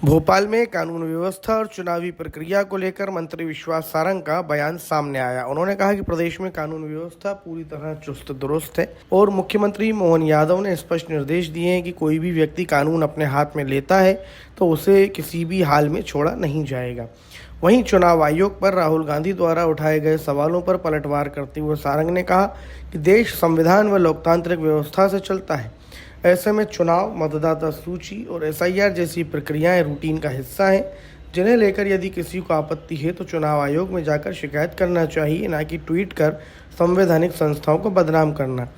भोपाल में कानून व्यवस्था और चुनावी प्रक्रिया को लेकर मंत्री विश्वास सारंग का बयान सामने आया। उन्होंने कहा कि प्रदेश में कानून व्यवस्था पूरी तरह चुस्त दुरुस्त है और मुख्यमंत्री मोहन यादव ने स्पष्ट निर्देश दिए हैं कि कोई भी व्यक्ति कानून अपने हाथ में लेता है तो उसे किसी भी हाल में छोड़ा नहीं जाएगा। वहीं चुनाव आयोग पर राहुल गांधी द्वारा उठाए गए सवालों पर पलटवार करते हुए सारंग ने कहा कि देश संविधान व लोकतांत्रिक व्यवस्था से चलता है। ऐसे में चुनाव, मतदाता सूची और एसआईआर जैसी प्रक्रियाएं रूटीन का हिस्सा हैं, जिन्हें लेकर यदि किसी को आपत्ति है तो चुनाव आयोग में जाकर शिकायत करना चाहिए, न कि ट्वीट कर संवैधानिक संस्थाओं को बदनाम करना।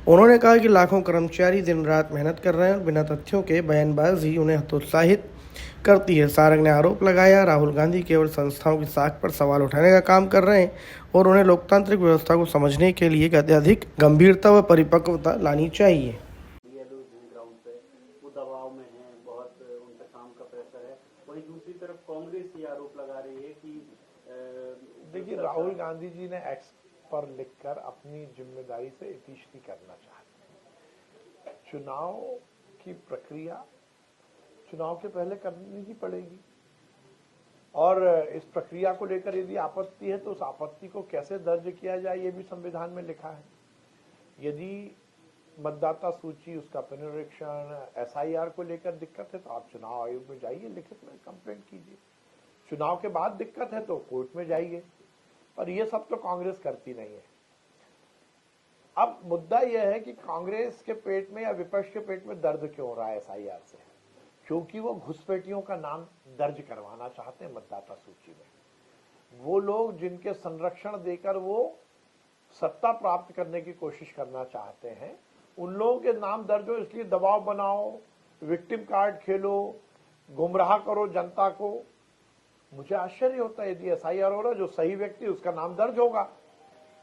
उन्होंने कहा कि लाखों कर्मचारी दिन रात मेहनत कर रहे हैं और बिना तथ्यों के बयानबाजी उन्हें हतोत्साहित करती है। सारंग ने आरोप लगाया, राहुल गांधी केवल संस्थाओं की साख पर सवाल उठाने का काम कर रहे हैं और उन्हें लोकतांत्रिक व्यवस्था को समझने के लिए अत्यधिक गंभीरता व परिपक्वता लानी चाहिए। ग्राउंड पे वो दबाव में हैं, बहुत उन पे काम का प्रेशर है। वहीं दूसरी तरफ कांग्रेस ये आरोप लगा रही है कि देखिए, राहुल गांधी जी ने एक्स पर लिखकर अपनी जिम्मेदारी से इतिश्री करना चाहते हैं। चुनाव की प्रक्रिया चुनाव के पहले करनी ही पड़ेगी और इस प्रक्रिया को लेकर यदि आपत्ति है तो उस आपत्ति को कैसे दर्ज किया जाए ये भी संविधान में लिखा है। यदि मतदाता सूची, उसका पुनरीक्षण, एसआईआर को लेकर दिक्कत है तो आप चुनाव आयोग में जाइए, लिखित में कंप्लेंट कीजिए। चुनाव के बाद दिक्कत है तो कोर्ट में जाइए, पर ये सब तो कांग्रेस करती नहीं है। अब मुद्दा यह है कि कांग्रेस के पेट में या विपक्ष के पेट में दर्द क्यों हो रहा है एसआईआर से? क्योंकि वो घुसपैठियों का नाम दर्ज करवाना चाहते हैं मतदाता सूची में। वो लोग जिनके संरक्षण देकर वो सत्ता प्राप्त करने की कोशिश करना चाहते हैं, उन लोगों के नाम दर्ज हो, इसलिए दबाव बनाओ, विक्टिम कार्ड खेलो, गुमराह करो जनता को। मुझे आश्चर्य होता है यदि एसआईआर हो रहा, जो सही व्यक्ति उसका नाम दर्ज होगा,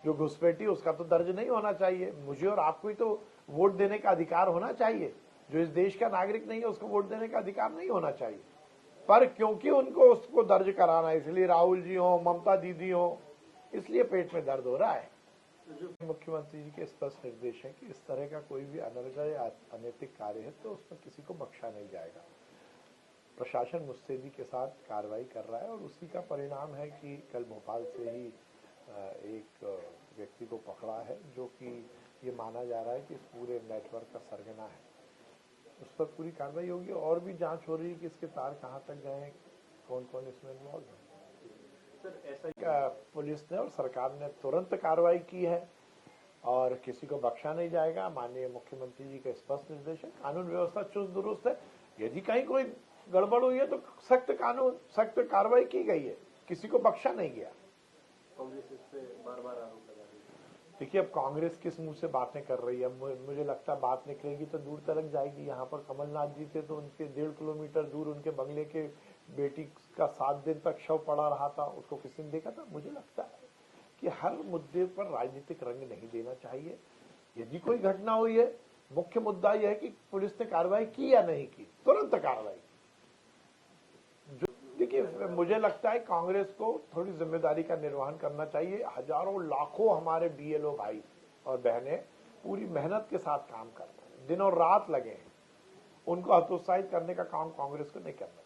जो घुसपैठी उसका तो दर्ज नहीं होना चाहिए। मुझे और आपको ही तो वोट देने का अधिकार होना चाहिए। जो इस देश का नागरिक नहीं है उसको वोट देने का अधिकार नहीं होना चाहिए, पर क्योंकि उनको उसको दर्ज कराना, इसलिए राहुल जी हो, ममता दीदी हो, इसलिए पेट में दर्द हो रहा है। मुख्यमंत्री जी के स्पष्ट निर्देश है कि इस तरह का कोई भी अनर्गल या अनैतिक कार्य है तो उसमें किसी को बख्शा नहीं जाएगा। प्रशासन मुस्तैदी के साथ कार्रवाई कर रहा है और उसी का परिणाम है कि कल भोपाल से ही एक व्यक्ति को पकड़ा है, जो कि ये माना जा रहा है कि इस पूरे नेटवर्क का सरगना है। उस पर पूरी कार्रवाई होगी और भी जांच हो रही है कि इसके तार कहाँ तक गए हैं, कौन कौन इसमें इन्वॉल्व है। ऐसा पुलिस ने और सरकार ने तुरंत कार्रवाई की है और किसी को बख्शा नहीं जाएगा। माननीय मुख्यमंत्री जी का स्पष्ट निर्देश है, कानून व्यवस्था चुस्त दुरुस्त है। यदि कहीं कोई गड़बड़ हुई है तो सख्त कार्रवाई की गई है, किसी को बख्शा नहीं गया। कांग्रेस इस पे बार-बार आरोप लगा रही है। देखिए, अब कांग्रेस किस मुंह से बातें कर रही है, मुझे लगता है बात निकलेगी तो दूर तक जाएगी। यहाँ पर कमलनाथ जी थे तो उनके 1.5 किलोमीटर दूर उनके बंगले के बेटी का 7 दिन तक शव पड़ा रहा था, उसको किसी ने देखा था। मुझे लगता है कि हर मुद्दे पर राजनीतिक रंग नहीं देना चाहिए। यदि कोई घटना हुई है, मुख्य मुद्दा यह है कि पुलिस ने कार्रवाई की या नहीं की, तुरंत कार्रवाई। देखिए, मुझे लगता है कांग्रेस को थोड़ी जिम्मेदारी का निर्वहन करना चाहिए। हजारों लाखों हमारे बीएलओ भाई और बहनें पूरी मेहनत के साथ काम कर रहे हैं, दिन और रात लगे हैं। उनको हतोत्साहित करने का काम कांग्रेस को नहीं करना।